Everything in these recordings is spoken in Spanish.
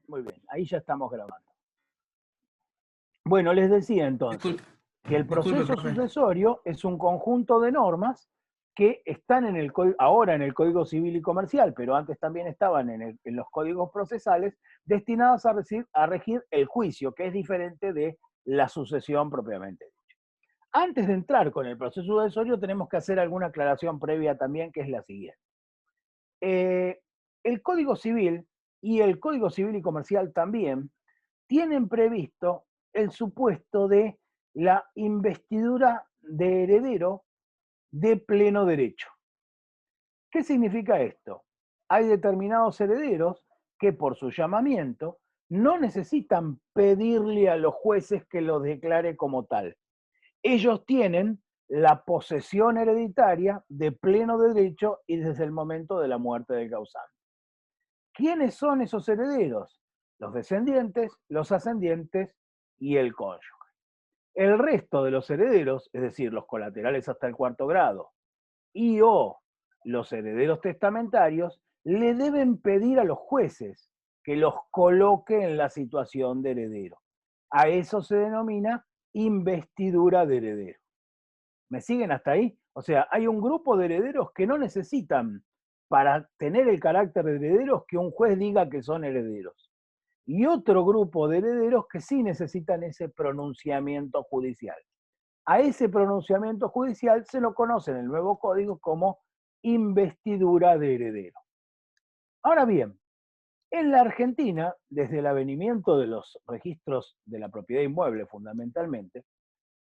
Muy bien, ahí ya estamos grabando. Bueno, les decía entonces que el Disculpe, proceso profe. sucesorio es un conjunto de normas que están ahora en el Código Civil y Comercial, pero antes también estaban en los códigos procesales, destinados a regir el juicio, que es diferente de la sucesión propiamente dicha. Antes de entrar con el proceso sucesorio, tenemos que hacer alguna aclaración previa también, que es la siguiente. El Código Civil y el Código Civil y Comercial también tienen previsto el supuesto de la investidura de heredero de pleno derecho. ¿Qué significa esto? Hay determinados herederos que por su llamamiento no necesitan pedirle a los jueces que los declare como tal. Ellos tienen la posesión hereditaria de pleno derecho y desde el momento de la muerte del causante. ¿Quiénes son esos herederos? Los descendientes, los ascendientes y el cónyuge. El resto de los herederos, es decir, los colaterales hasta el cuarto grado y o los herederos testamentarios, le deben pedir a los jueces que los coloque en la situación de heredero. A eso se denomina investidura de heredero. ¿Me siguen hasta ahí? O sea, hay un grupo de herederos que no necesitan, para tener el carácter de herederos, que un juez diga que son herederos. Y otro grupo de herederos que sí necesitan ese pronunciamiento judicial. A ese pronunciamiento judicial se lo conoce en el nuevo código como investidura de heredero. Ahora bien, en la Argentina, desde el avenimiento de los registros de la propiedad inmueble fundamentalmente,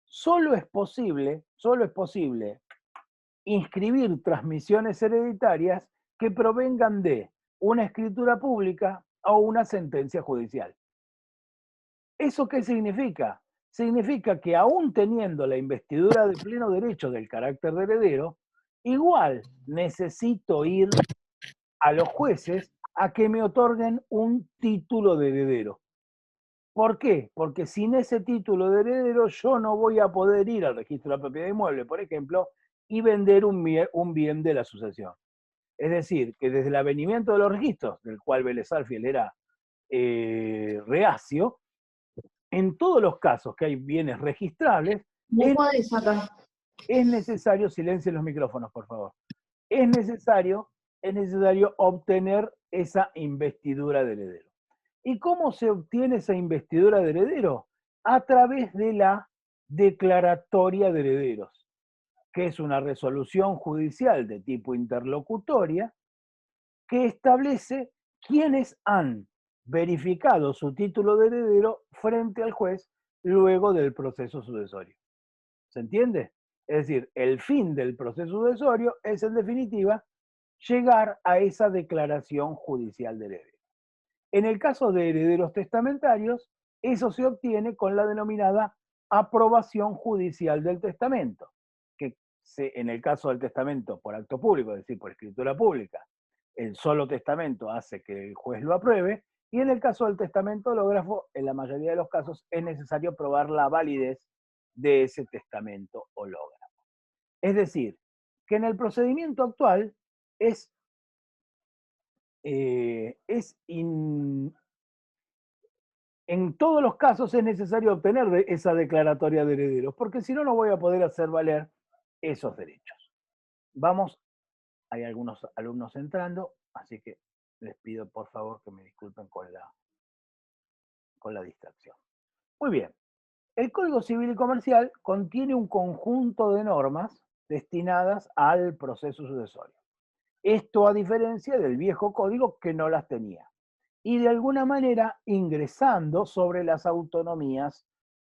solo es posible inscribir transmisiones hereditarias que provengan de una escritura pública o una sentencia judicial. ¿Eso qué significa? Significa que aún teniendo la investidura de pleno derecho del carácter de heredero, igual necesito ir a los jueces a que me otorguen un título de heredero. ¿Por qué? Porque sin ese título de heredero yo no voy a poder ir al registro de la propiedad inmueble, por ejemplo, y vender un bien de la sucesión. Es decir, que desde el avenimiento de los registros, del cual Vélez Sarsfield era reacio, en todos los casos que hay bienes registrables, No podés acá. es necesario, silencien los micrófonos, por favor, es necesario obtener esa investidura de heredero. ¿Y cómo se obtiene esa investidura de heredero? A través de la declaratoria de herederos, que es una resolución judicial de tipo interlocutoria que establece quiénes han verificado su título de heredero frente al juez luego del proceso sucesorio. ¿Se entiende? Es decir, el fin del proceso sucesorio es, en definitiva, llegar a esa declaración judicial de heredero. En el caso de herederos testamentarios, eso se obtiene con la denominada aprobación judicial del testamento, que en el caso del testamento por acto público, es decir, por escritura pública, el solo testamento hace que el juez lo apruebe, y en el caso del testamento hológrafo, en la mayoría de los casos, es necesario probar la validez de ese testamento hológrafo. Es decir, que en el procedimiento actual es en todos los casos es necesario obtener esa declaratoria de herederos, porque si no, no voy a poder hacer valer esos derechos. Vamos, hay algunos alumnos entrando, así que les pido por favor que me disculpen con la distracción. Muy bien, el Código Civil y Comercial contiene un conjunto de normas destinadas al proceso sucesorio. Esto a diferencia del viejo código que no las tenía. Y de alguna manera ingresando sobre las autonomías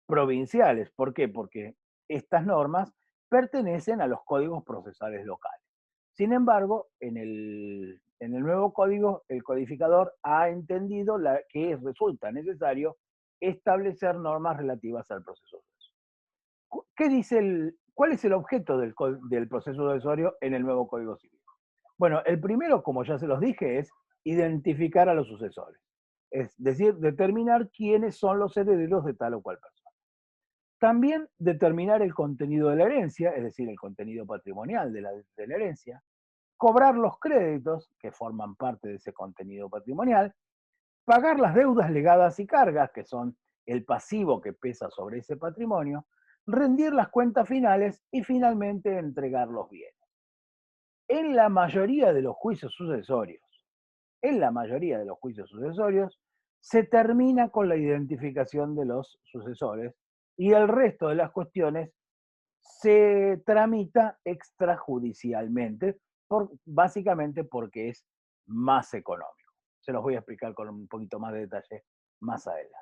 provinciales. ¿Por qué? Porque estas normas pertenecen a los códigos procesales locales. Sin embargo, en el nuevo código, el codificador ha entendido que resulta necesario establecer normas relativas al proceso sucesorio. ¿Qué dice cuál es el objeto del proceso sucesorio en el nuevo Código Civil? Bueno, el primero, como ya se los dije, es identificar a los sucesores. Es decir, determinar quiénes son los herederos de tal o cual persona. También determinar el contenido de la herencia, es decir, el contenido patrimonial de la herencia, cobrar los créditos que forman parte de ese contenido patrimonial, pagar las deudas legadas y cargas, que son el pasivo que pesa sobre ese patrimonio, rendir las cuentas finales y finalmente entregar los bienes. En la mayoría de los juicios sucesorios, en la mayoría de los juicios sucesorios, se termina con la identificación de los sucesores y el resto de las cuestiones se tramita extrajudicialmente, básicamente porque es más económico. Se los voy a explicar con un poquito más de detalle más adelante.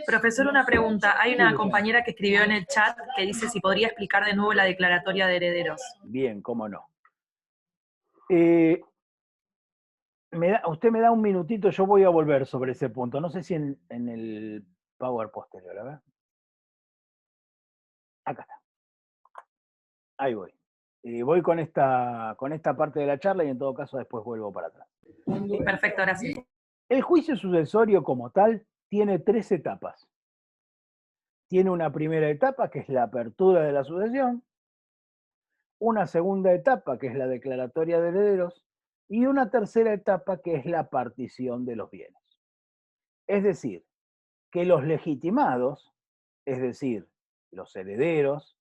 Profesor, una pregunta. Hay Sí, una Luciana. compañera que escribió en el chat que dice si podría explicar de nuevo la declaratoria de herederos. Bien, cómo no. Usted me da un minutito, yo voy a volver sobre ese punto. No sé si en el Power posterior, a ver. Acá está. Ahí voy. Voy con esta parte de la charla y en todo caso después vuelvo para atrás. Perfecto, gracias. El juicio sucesorio como tal tiene 3 etapas. Tiene una primera etapa que es la apertura de la sucesión, una segunda etapa que es la declaratoria de herederos y una tercera etapa que es la partición de los bienes. Es decir, que los legitimados, es decir, los herederos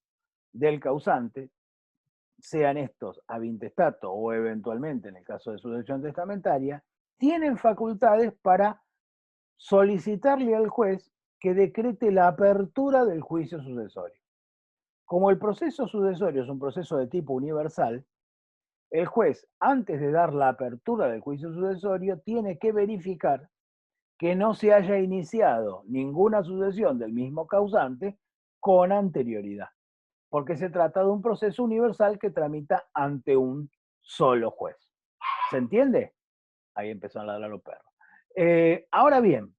del causante, sean estos ab intestato o eventualmente en el caso de sucesión testamentaria, tienen facultades para solicitarle al juez que decrete la apertura del juicio sucesorio. Como el proceso sucesorio es un proceso de tipo universal, el juez, antes de dar la apertura del juicio sucesorio, tiene que verificar que no se haya iniciado ninguna sucesión del mismo causante con anterioridad, porque se trata de un proceso universal que tramita ante un solo juez. ¿Se entiende? Ahí empezaron a ladrar los perros. Ahora bien,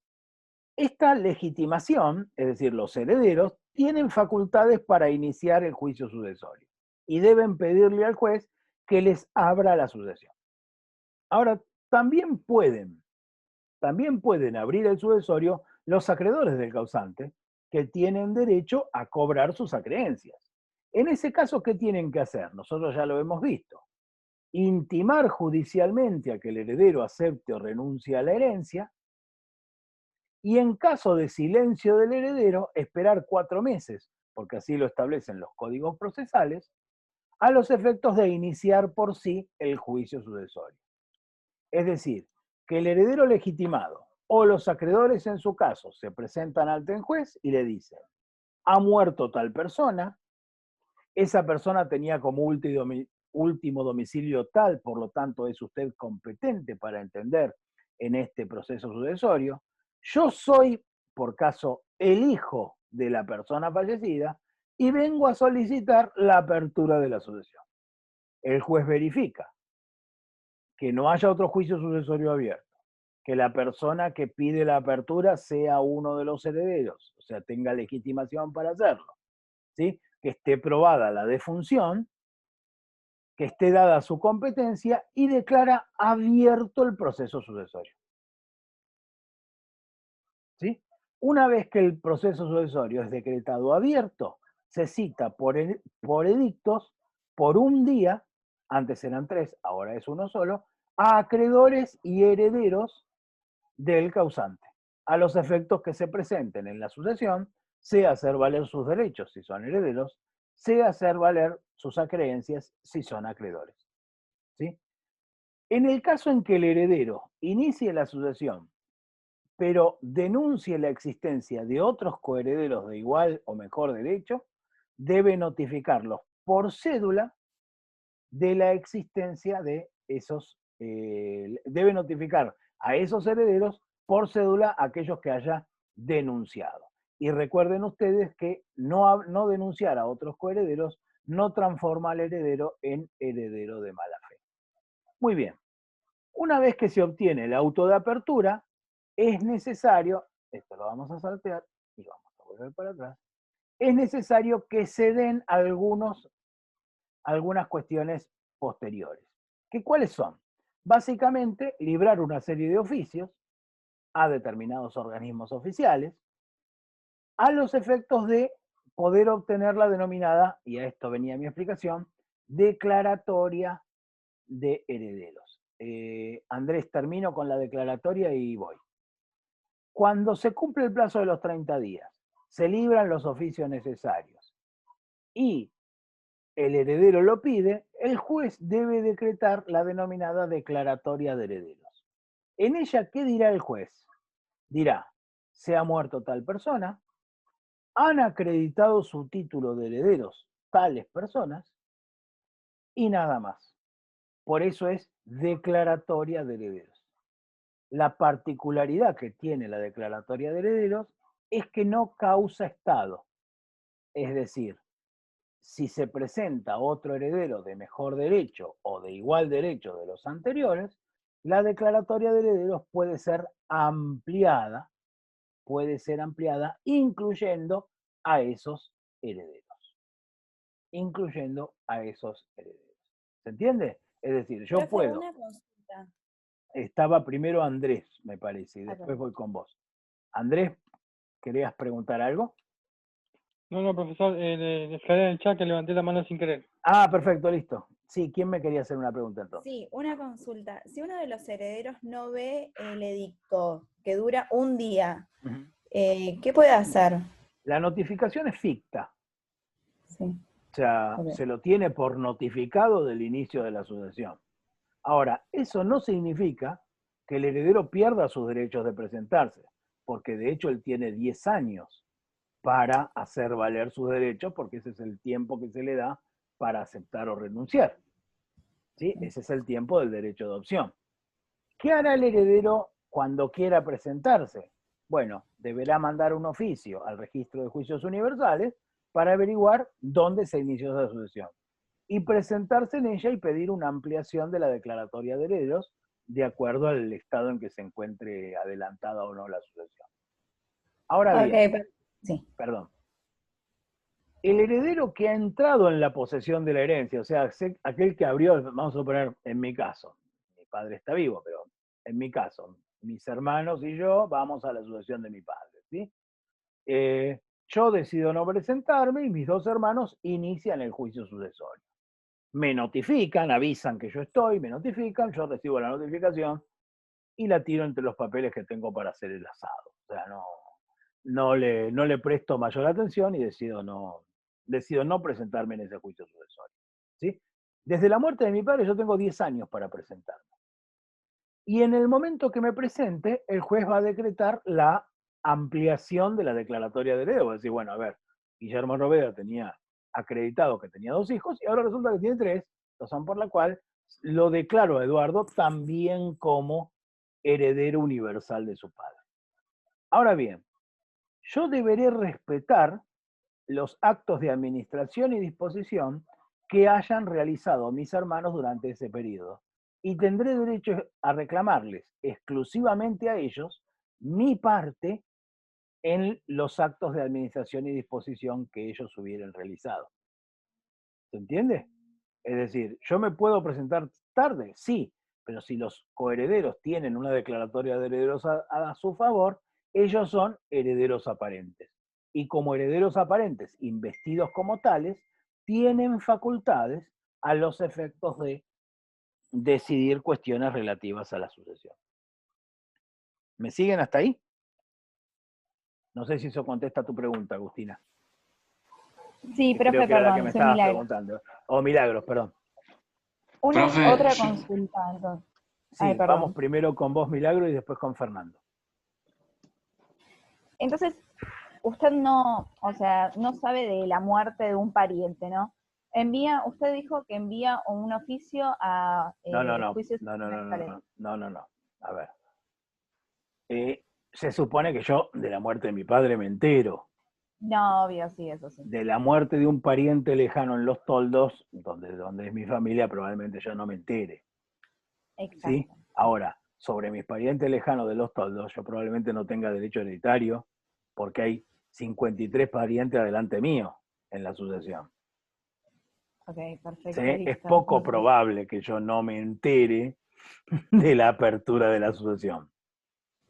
esta legitimación, es decir, los herederos, tienen facultades para iniciar el juicio sucesorio y deben pedirle al juez que les abra la sucesión. Ahora, también pueden abrir el sucesorio los acreedores del causante que tienen derecho a cobrar sus acreencias. En ese caso, ¿qué tienen que hacer? Nosotros ya lo hemos visto. Intimar judicialmente a que el heredero acepte o renuncie a la herencia y en caso de silencio del heredero, esperar 4 meses, porque así lo establecen los códigos procesales, a los efectos de iniciar por sí el juicio sucesorio. Es decir, que el heredero legitimado o los acreedores en su caso se presentan ante el juez y le dicen, ha muerto tal persona, esa persona tenía como último domicilio tal, por lo tanto es usted competente para entender en este proceso sucesorio. Yo soy, por caso, el hijo de la persona fallecida y vengo a solicitar la apertura de la sucesión. El juez verifica que no haya otro juicio sucesorio abierto, que la persona que pide la apertura sea uno de los herederos, o sea, tenga legitimación para hacerlo, ¿sí? Que esté probada la defunción, que esté dada su competencia y declara abierto el proceso sucesorio. ¿Sí? Una vez que el proceso sucesorio es decretado abierto, se cita por edictos por un día, antes eran 3, ahora es uno solo, a acreedores y herederos del causante, a los efectos que se presenten en la sucesión, sea hacer valer sus derechos si son herederos, sea hacer valer sus acreencias si son acreedores. ¿Sí? En el caso en que el heredero inicie la sucesión, pero denuncie la existencia de otros coherederos de igual o mejor derecho, debe notificarlos por cédula de la existencia de esos, debe notificar a esos herederos por cédula a aquellos que haya denunciado. Y recuerden ustedes que no denunciar a otros coherederos no transforma al heredero en heredero de mala fe. Muy bien. Una vez que se obtiene el auto de apertura, es necesario, esto lo vamos a saltear y vamos a volver para atrás, es necesario que se den algunas cuestiones posteriores. ¿Cuáles son? Básicamente, librar una serie de oficios a determinados organismos oficiales a los efectos de poder obtener la denominada, y a esto venía mi explicación, declaratoria de herederos. Andrés, termino con la declaratoria y voy. Cuando se cumple el plazo de los 30 días, se libran los oficios necesarios y el heredero lo pide, el juez debe decretar la denominada declaratoria de herederos. En ella, ¿qué dirá el juez? Dirá, se ha muerto tal persona, han acreditado su título de herederos tales personas y nada más. Por eso es declaratoria de herederos. La particularidad que tiene la declaratoria de herederos es que no causa estado. Es decir, si se presenta otro heredero de mejor derecho o de igual derecho de los anteriores, la declaratoria de herederos puede ser ampliada, incluyendo a esos herederos. Incluyendo a esos herederos. ¿Se entiende? Es decir, yo Profe, puedo. una consulta. Estaba primero Andrés, me parece, y después voy con vos. Andrés, ¿querías preguntar algo? No, profesor, le escalé en el chat que levanté la mano sin querer. Ah, perfecto, listo. Sí, ¿quién me quería hacer una pregunta entonces? Sí, una consulta. Si uno de los herederos no ve el edicto, que dura un día, ¿qué puede hacer? La notificación es ficta. Sí. O sea, Ok. se lo tiene por notificado del inicio de la sucesión. Ahora, eso no significa que el heredero pierda sus derechos de presentarse, porque de hecho él tiene 10 años para hacer valer sus derechos, porque ese es el tiempo que se le da para aceptar o renunciar. ¿Sí? Ese es el tiempo del derecho de opción. ¿Qué hará el heredero cuando quiera presentarse? Bueno, deberá mandar un oficio al registro de juicios universales para averiguar dónde se inició esa sucesión y presentarse en ella y pedir una ampliación de la declaratoria de herederos de acuerdo al estado en que se encuentre adelantada o no la sucesión. Ahora bien, sí. perdón, el heredero que ha entrado en la posesión de la herencia, o sea, aquel que abrió, vamos a suponer, en mi caso, mi padre está vivo, pero en mi caso, mis hermanos y yo vamos a la sucesión de mi padre, ¿sí? Yo decido no presentarme y mis dos hermanos inician el juicio sucesorio. Me notifican, avisan que yo estoy, me notifican, yo recibo la notificación y la tiro entre los papeles que tengo para hacer el asado. O sea, no le presto mayor atención y decido no presentarme en ese juicio sucesorio. ¿Sí? Desde la muerte de mi padre yo tengo 10 años para presentarme. Y en el momento que me presente, el juez va a decretar la ampliación de la declaratoria de heredero. Va a decir, bueno, a ver, Guillermo Robeda tenía acreditado que tenía 2 hijos y ahora resulta que tiene 3, razón por la cual lo declaro a Eduardo también como heredero universal de su padre. Ahora bien, yo deberé respetar los actos de administración y disposición que hayan realizado mis hermanos durante ese periodo y tendré derecho a reclamarles exclusivamente a ellos mi parte en los actos de administración y disposición que ellos hubieran realizado. ¿Se entiende? Es decir, yo me puedo presentar tarde, sí, pero si los coherederos tienen una declaratoria de herederos a su favor, ellos son herederos aparentes. Y como herederos aparentes, investidos como tales, tienen facultades a los efectos de decidir cuestiones relativas a la sucesión. ¿Me siguen hasta ahí? No sé si eso contesta tu pregunta, Agustina. Sí, Creo profe, que era la que perdón, me soy estabas Milagros. preguntando. O Milagros, perdón. Profe, Otra yo- consulta, entonces. Sí, Ay, vamos perdón. primero con vos, Milagro, y después con Fernando. Entonces, usted no, o sea, no sabe de la muerte de un pariente, ¿no? Usted dijo que envía un oficio a No. juicios universales. A ver. Se supone que yo de la muerte de mi padre me entero. No, obvio, sí, eso sí. De la muerte de un pariente lejano en Los Toldos, donde es mi familia, probablemente yo no me entere. Exacto. ¿Sí? Ahora, sobre mis parientes lejanos de Los Toldos, yo probablemente no tenga derecho hereditario, porque hay 53 parientes adelante mío en la sucesión. Ok, perfecto, ¿Sí? Es listo. poco probable que yo no me entere de la apertura de la sucesión.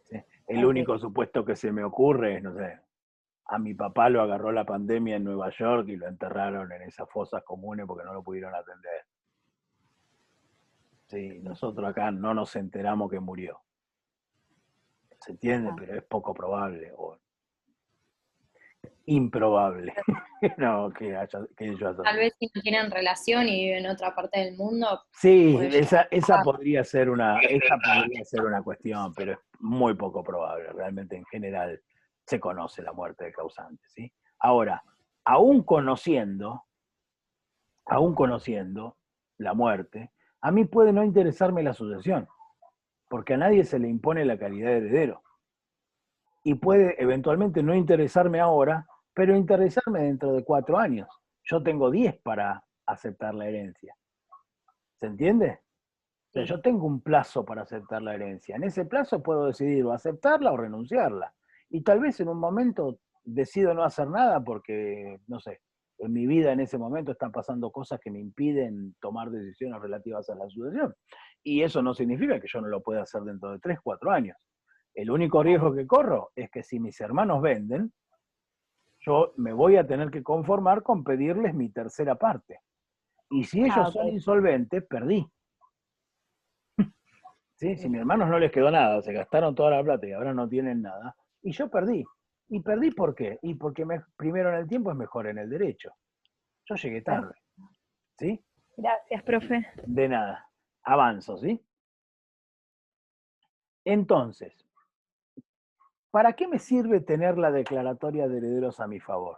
¿Sí? El único supuesto que se me ocurre es, no sé, a mi papá lo agarró la pandemia en Nueva York y lo enterraron en esas fosas comunes porque no lo pudieron atender. Sí, nosotros acá no nos enteramos que murió. ¿Se entiende? Ah. Pero es poco probable o improbable no, que ellos hayan. Tal vez si no tienen relación y viven en otra parte del mundo. Sí, puede llegar. esa podría ser una cuestión, pero es muy poco probable. Realmente en general se conoce la muerte del causante, ¿sí? Ahora, aún conociendo la muerte, a mí puede no interesarme la sucesión, porque a nadie se le impone la calidad de heredero. Y puede eventualmente no interesarme ahora, pero interesarme dentro de 4 años. Yo tengo 10 para aceptar la herencia. ¿Se entiende? O sea, yo tengo un plazo para aceptar la herencia. En ese plazo puedo decidir o aceptarla o renunciarla. Y tal vez en un momento decido no hacer nada porque, no sé, en mi vida en ese momento están pasando cosas que me impiden tomar decisiones relativas a la sucesión. Y eso no significa que yo no lo pueda hacer dentro de 3, 4 años. El único riesgo que corro es que si mis hermanos venden, yo me voy a tener que conformar con pedirles mi tercera parte. Y si ellos son insolventes, perdí. ¿Sí? Si a mis hermanos no les quedó nada, se gastaron toda la plata y ahora no tienen nada, y yo perdí. ¿Y perdí por qué? Y porque primero en el tiempo es mejor en el derecho. Yo llegué tarde. ¿Sí? Gracias, profe. De nada. Avanzo, ¿sí? Entonces, ¿para qué me sirve tener la declaratoria de herederos a mi favor?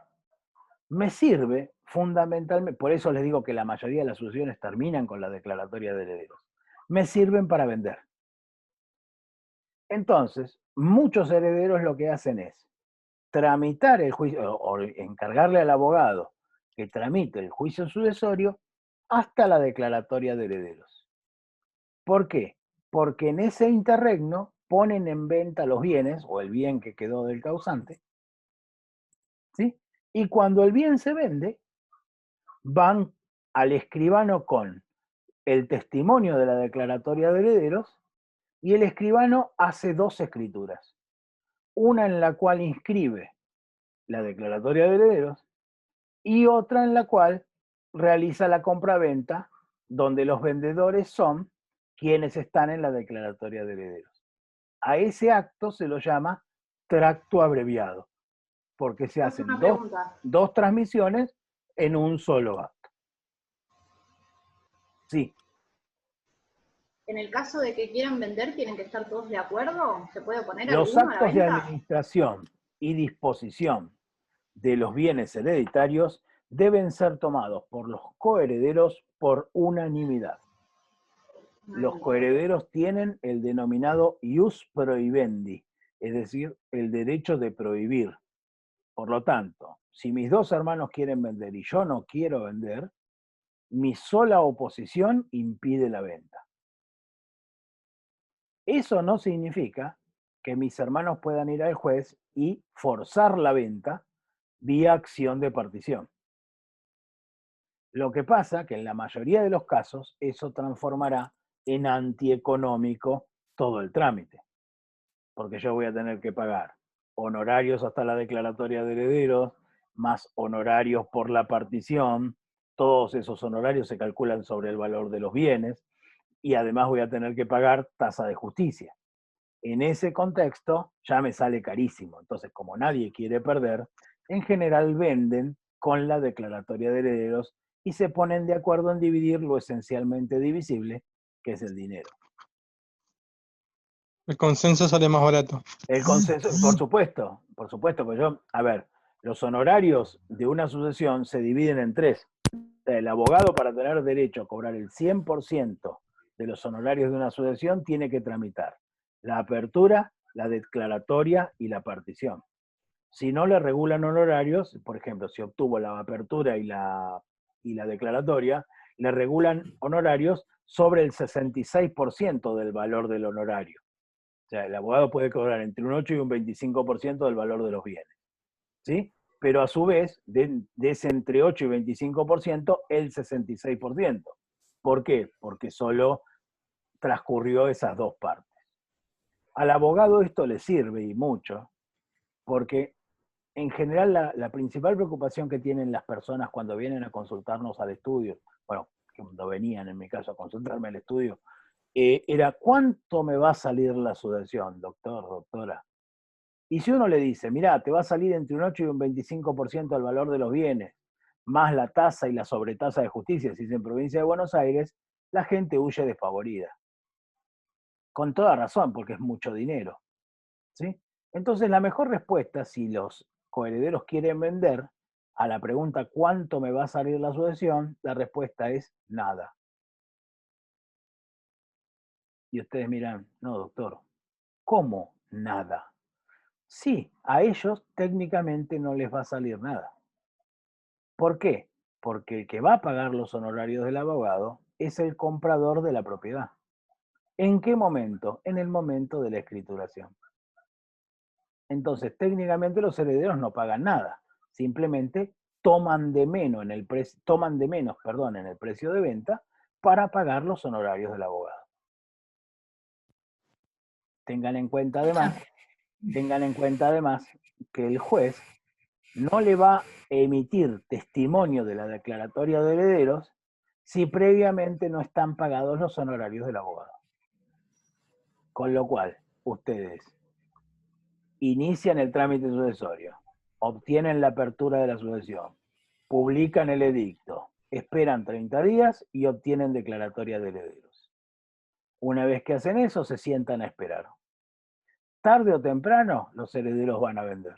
Me sirve fundamentalmente, por eso les digo que la mayoría de las sucesiones terminan con la declaratoria de herederos. Me sirven para vender. Entonces, muchos herederos lo que hacen es tramitar el juicio, o encargarle al abogado que tramite el juicio sucesorio hasta la declaratoria de herederos. ¿Por qué? Porque en ese interregno ponen en venta los bienes, o el bien que quedó del causante, ¿sí? Y cuando el bien se vende, van al escribano con el testimonio de la declaratoria de herederos, y el escribano hace 2 escrituras. Una en la cual inscribe la declaratoria de herederos y otra en la cual realiza la compraventa, donde los vendedores son quienes están en la declaratoria de herederos. A ese acto se lo llama tracto abreviado, porque se hacen dos transmisiones en un solo acto. Sí. En el caso de que quieran vender, ¿tienen que estar todos de acuerdo? ¿Se puede poner Los alguno a la actos de venta? administración y disposición de los bienes hereditarios deben ser tomados por los coherederos por unanimidad. Los coherederos tienen el denominado ius prohibendi, es decir, el derecho de prohibir. Por lo tanto, si mis 2 hermanos quieren vender y yo no quiero vender, mi sola oposición impide la venta. Eso no significa que mis hermanos puedan ir al juez y forzar la venta vía acción de partición. Lo que pasa que en la mayoría de los casos eso transformará en antieconómico todo el trámite, porque yo voy a tener que pagar honorarios hasta la declaratoria de herederos, más honorarios por la partición, todos esos honorarios se calculan sobre el valor de los bienes, y además voy a tener que pagar tasa de justicia. En ese contexto ya me sale carísimo. Entonces, como nadie quiere perder, en general venden con la declaratoria de herederos y se ponen de acuerdo en dividir lo esencialmente divisible, que es el dinero. El consenso sale más barato. El consenso, por supuesto, pues los honorarios de una sucesión se dividen en 3. El abogado, para tener derecho a cobrar el 100% de los honorarios de una sucesión, tiene que tramitar la apertura, la declaratoria y la partición. Si no le regulan honorarios, por ejemplo, si obtuvo la apertura y la declaratoria, le regulan honorarios sobre el 66% del valor del honorario. O sea, el abogado puede cobrar entre un 8 y un 25% del valor de los bienes. ¿Sí? Pero a su vez, de ese entre 8 y 25%, el 66%. ¿Por qué? Porque solo transcurrió esas 2 partes. Al abogado esto le sirve y mucho, porque en general la principal preocupación que tienen las personas cuando vienen a consultarnos al estudio, bueno, cuando venían en mi caso a consultarme al estudio, era ¿cuánto me va a salir la sucesión, doctor, doctora? Y si uno le dice, mirá, te va a salir entre un 8 y un 25% del valor de los bienes, más la tasa y la sobretasa de justicia, si es en provincia de Buenos Aires, la gente huye desfavorida. Con toda razón, porque es mucho dinero. ¿Sí? Entonces, la mejor respuesta, si los coherederos quieren vender, a la pregunta ¿cuánto me va a salir la sucesión? La respuesta es nada. Y ustedes miran, no, doctor, ¿cómo nada? Sí, a ellos técnicamente no les va a salir nada. ¿Por qué? Porque el que va a pagar los honorarios del abogado es el comprador de la propiedad. ¿En qué momento? En el momento de la escrituración. Entonces, técnicamente los herederos no pagan nada, simplemente toman de menos en el precio de venta para pagar los honorarios del abogado. Tengan en cuenta además que el juez no le va a emitir testimonio de la declaratoria de herederos si previamente no están pagados los honorarios del abogado. Con lo cual, ustedes inician el trámite sucesorio, obtienen la apertura de la sucesión, publican el edicto, esperan 30 días y obtienen declaratoria de herederos. Una vez que hacen eso, se sientan a esperar. Tarde o temprano, los herederos van a vender.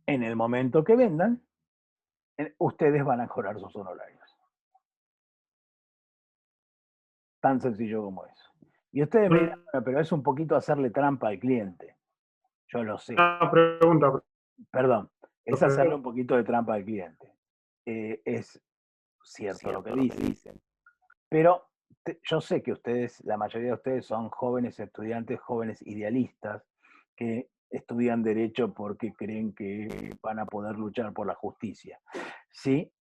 En el momento que vendan, ustedes van a cobrar sus honorarios. Tan sencillo como eso. Y ustedes me dirán, pero es un poquito hacerle trampa al cliente. Yo lo sé. Pregunta. Perdón, es hacerle un poquito de trampa al cliente. Es cierto lo que dicen. Pero yo sé que ustedes, la mayoría de ustedes son jóvenes estudiantes, jóvenes idealistas, que estudian Derecho porque creen que van a poder luchar por la justicia. ¿Sí?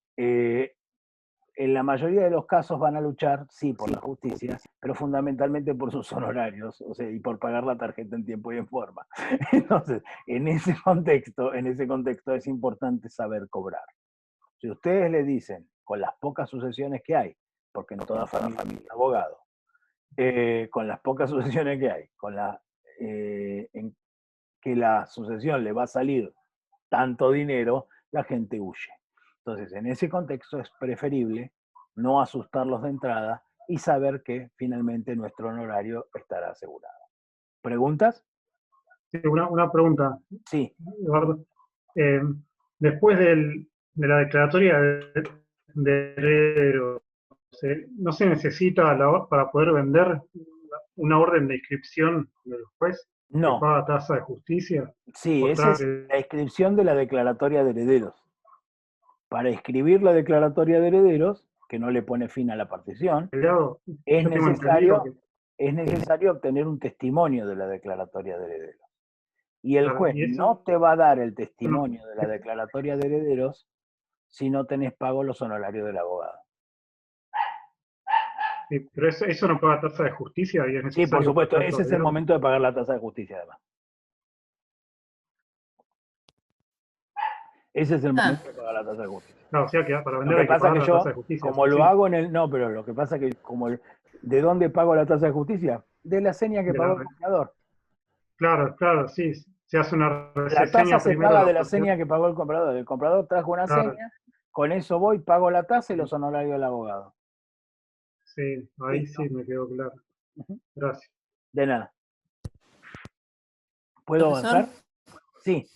En la mayoría de los casos van a luchar, sí, por la justicia, pero fundamentalmente por sus honorarios, o sea, y por pagar la tarjeta en tiempo y en forma. Entonces, en ese contexto es importante saber cobrar. Si ustedes le dicen, con las pocas sucesiones que hay, porque no toda familia es abogado, con las pocas sucesiones que hay, en que la sucesión le va a salir tanto dinero, la gente huye. Entonces, en ese contexto es preferible no asustarlos de entrada y saber que finalmente nuestro honorario estará asegurado. ¿Preguntas? Sí, una pregunta, Sí. Eduardo. Después de la declaratoria de herederos, ¿no se necesita para poder vender una orden de inscripción del juez No. que paga tasa de justicia? Sí, esa es la inscripción de la declaratoria de herederos. Para escribir la declaratoria de herederos, que no le pone fin a la partición, es necesario obtener un testimonio de la declaratoria de herederos. Y el juez no te va a dar el testimonio de la declaratoria de herederos si no tenés pago los honorarios del abogado. Sí, pero eso no paga tasa de justicia. Y es sí, por supuesto, ese es el momento de pagar la tasa de justicia además. Ese es el momento de pagar la tasa de justicia. No, o sea que para vender hay que pagar la tasa de justicia. Como lo hago en el... No, pero lo que pasa es que ¿de dónde pago la tasa de justicia? De la seña que pagó el comprador. Claro, sí. Se hace una reseña. La tasa se paga de la seña que pagó el comprador. El comprador trajo una seña, con eso voy, pago la tasa y los honorarios del abogado. Sí, ahí sí me quedó claro. Gracias. De nada. ¿Puedo avanzar? Sí.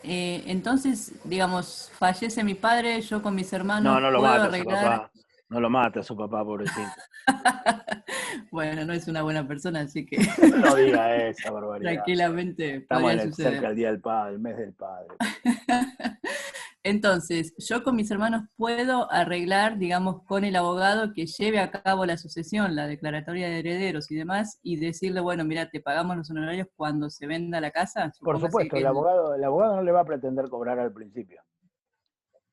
Entonces, digamos, fallece mi padre, yo con mis hermanos no lo puedo mata arreglar... su papá. No lo mata su papá, pobrecito. Bueno, no es una buena persona, así que... No diga esa barbaridad. Tranquilamente Estamos podría suceder. cerca del Día del Padre, el mes del Padre. Entonces, yo con mis hermanos puedo arreglar, digamos, con el abogado que lleve a cabo la sucesión, la declaratoria de herederos y demás, y decirle, bueno, mira, te pagamos los honorarios cuando se venda la casa. Por supuesto, el abogado no le va a pretender cobrar al principio.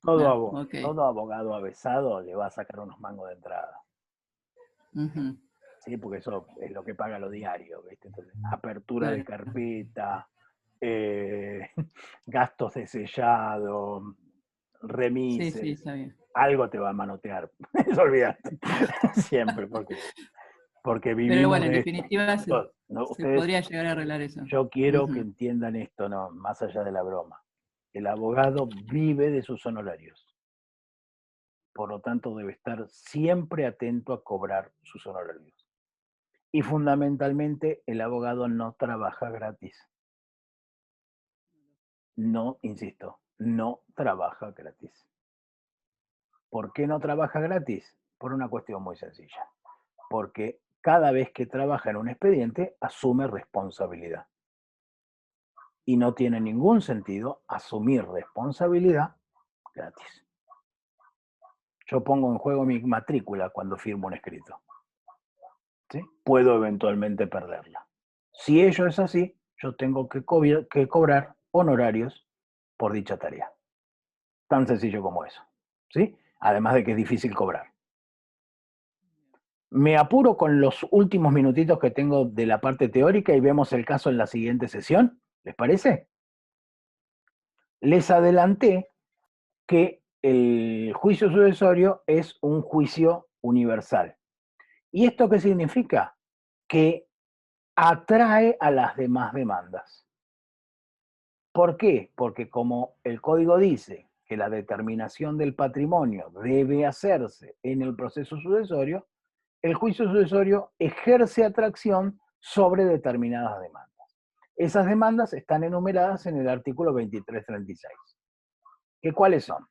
Todo abogado avesado le va a sacar unos mangos de entrada. Sí, porque eso es lo que paga lo diario, ¿viste? Entonces, apertura de carpeta, gastos de sellado, remises, algo te va a manotear. Eso olvídate. Siempre, porque vivimos Pero bueno, en de definitiva esto. ¿No? se Ustedes, podría llegar a arreglar eso. yo quiero que Ujú. entiendan esto, no, más allá de la broma. El abogado vive de sus honorarios. Por lo tanto, debe estar siempre atento a cobrar sus honorarios. Y fundamentalmente, el abogado no trabaja gratis. No, insisto, no trabaja gratis. ¿Por qué no trabaja gratis? Por una cuestión muy sencilla. Porque cada vez que trabaja en un expediente, asume responsabilidad. Y no tiene ningún sentido asumir responsabilidad gratis. Yo pongo en juego mi matrícula cuando firmo un escrito. ¿Sí? Puedo eventualmente perderla. Si ello es así, yo tengo que cobrar honorarios por dicha tarea. Tan sencillo como eso. ¿Sí? Además de que es difícil cobrar. Me apuro con los últimos minutitos que tengo de la parte teórica y vemos el caso en la siguiente sesión. ¿Les parece? Les adelanté que el juicio sucesorio es un juicio universal. ¿Y esto qué significa? Que atrae a las demás demandas. ¿Por qué? Porque como el código dice que la determinación del patrimonio debe hacerse en el proceso sucesorio, el juicio sucesorio ejerce atracción sobre determinadas demandas. Esas demandas están enumeradas en el artículo 2336. ¿Qué cuáles son?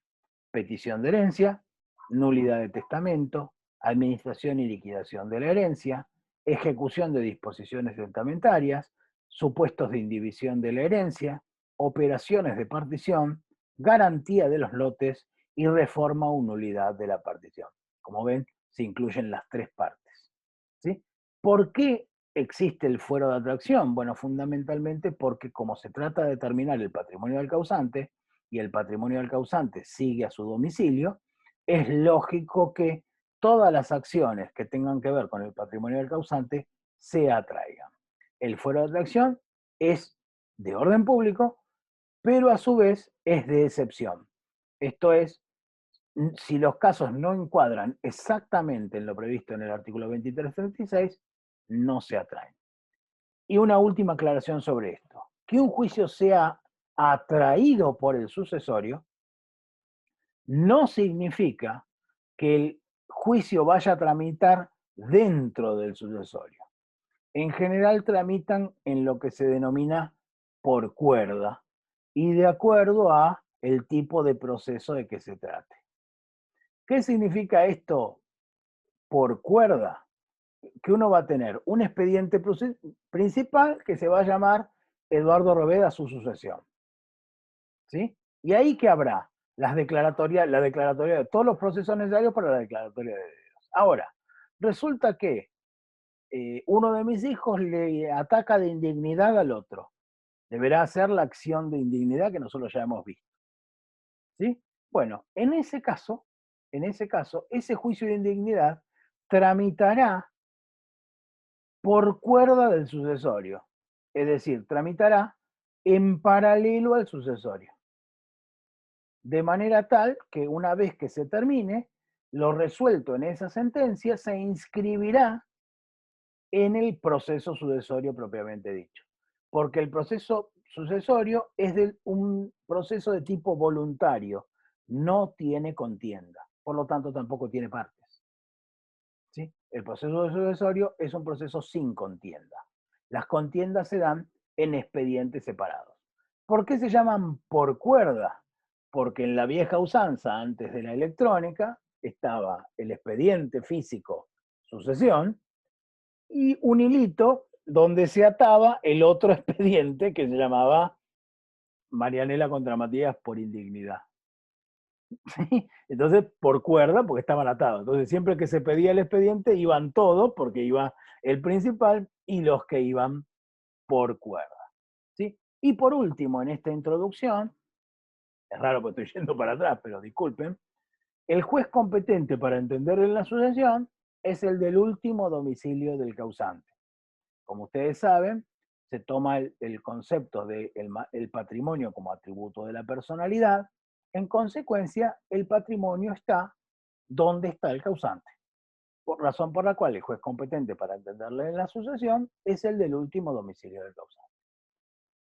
Petición de herencia, nulidad de testamento, administración y liquidación de la herencia, ejecución de disposiciones testamentarias, supuestos de indivisión de la herencia, operaciones de partición, garantía de los lotes y reforma o nulidad de la partición. Como ven, se incluyen las tres partes. ¿Sí? ¿Por qué existe el fuero de atracción? Bueno, fundamentalmente porque como se trata de determinar el patrimonio del causante y el patrimonio del causante sigue a su domicilio, es lógico que todas las acciones que tengan que ver con el patrimonio del causante se atraigan. El fuero de atracción es de orden público, pero a su vez es de excepción. Esto es, si los casos no encuadran exactamente en lo previsto en el artículo 2336, no se atraen. Y una última aclaración sobre esto. Que un juicio sea atraído por el sucesorio no significa que el juicio vaya a tramitar dentro del sucesorio. En general tramitan en lo que se denomina por cuerda y de acuerdo a el tipo de proceso de que se trate. ¿Qué significa esto por cuerda? Que uno va a tener un expediente principal que se va a llamar Eduardo Roveda, su sucesión. ¿Sí? Y ahí que habrá la declaratoria de todos los procesos necesarios para la declaratoria de herederos. Ahora, resulta que uno de mis hijos le ataca de indignidad al otro. Deberá hacer la acción de indignidad que nosotros ya hemos visto. ¿Sí? Bueno, en ese caso, ese juicio de indignidad tramitará por cuerda del sucesorio. Es decir, tramitará en paralelo al sucesorio. De manera tal que una vez que se termine, lo resuelto en esa sentencia se inscribirá en el proceso sucesorio propiamente dicho. Porque el proceso sucesorio es un proceso de tipo voluntario, no tiene contienda, por lo tanto tampoco tiene partes. ¿Sí? El proceso sucesorio es un proceso sin contienda. Las contiendas se dan en expedientes separados. ¿Por qué se llaman por cuerda? Porque en la vieja usanza, antes de la electrónica, estaba el expediente físico sucesión y un hilito donde se ataba el otro expediente que se llamaba Marianela contra Matías por indignidad. ¿Sí? Entonces, por cuerda, porque estaban atados. Entonces, siempre que se pedía el expediente, iban todos, porque iba el principal y los que iban por cuerda. ¿Sí? Y por último, en esta introducción, es raro porque estoy yendo para atrás, pero disculpen, el juez competente para entender en la sucesión es el del último domicilio del causante. Como ustedes saben, se toma el concepto del patrimonio como atributo de la personalidad. En consecuencia, el patrimonio está dónde está el causante. Por razón por la cual el juez competente para entenderle la sucesión es el del último domicilio del causante.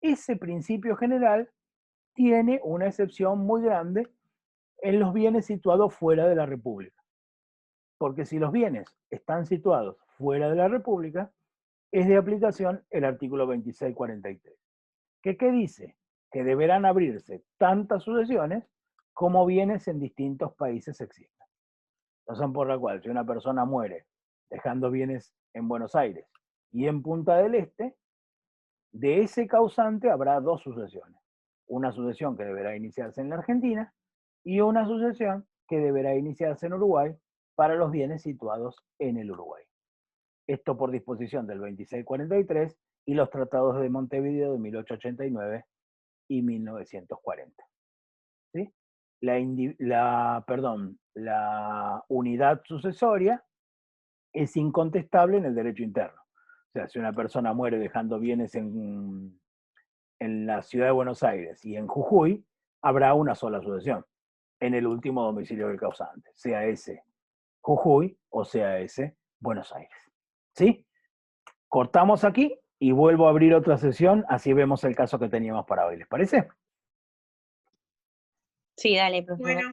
Ese principio general tiene una excepción muy grande en los bienes situados fuera de la República. Porque si los bienes están situados fuera de la República, es de aplicación el artículo 2643. ¿Qué dice? Que deberán abrirse tantas sucesiones como bienes en distintos países existan. Razón por la cual, si una persona muere dejando bienes en Buenos Aires y en Punta del Este, de ese causante habrá dos sucesiones. Una sucesión que deberá iniciarse en la Argentina y una sucesión que deberá iniciarse en Uruguay para los bienes situados en el Uruguay. Esto por disposición del 2643 y los tratados de Montevideo de 1889 y 1940. ¿Sí? La unidad sucesoria es incontestable en el derecho interno. O sea, si una persona muere dejando bienes en la ciudad de Buenos Aires y en Jujuy, habrá una sola sucesión en el último domicilio del causante, sea ese Jujuy o sea ese Buenos Aires. ¿Sí? Cortamos aquí y vuelvo a abrir otra sesión, así vemos el caso que teníamos para hoy. ¿Les parece? Sí, dale, profesor. Bueno.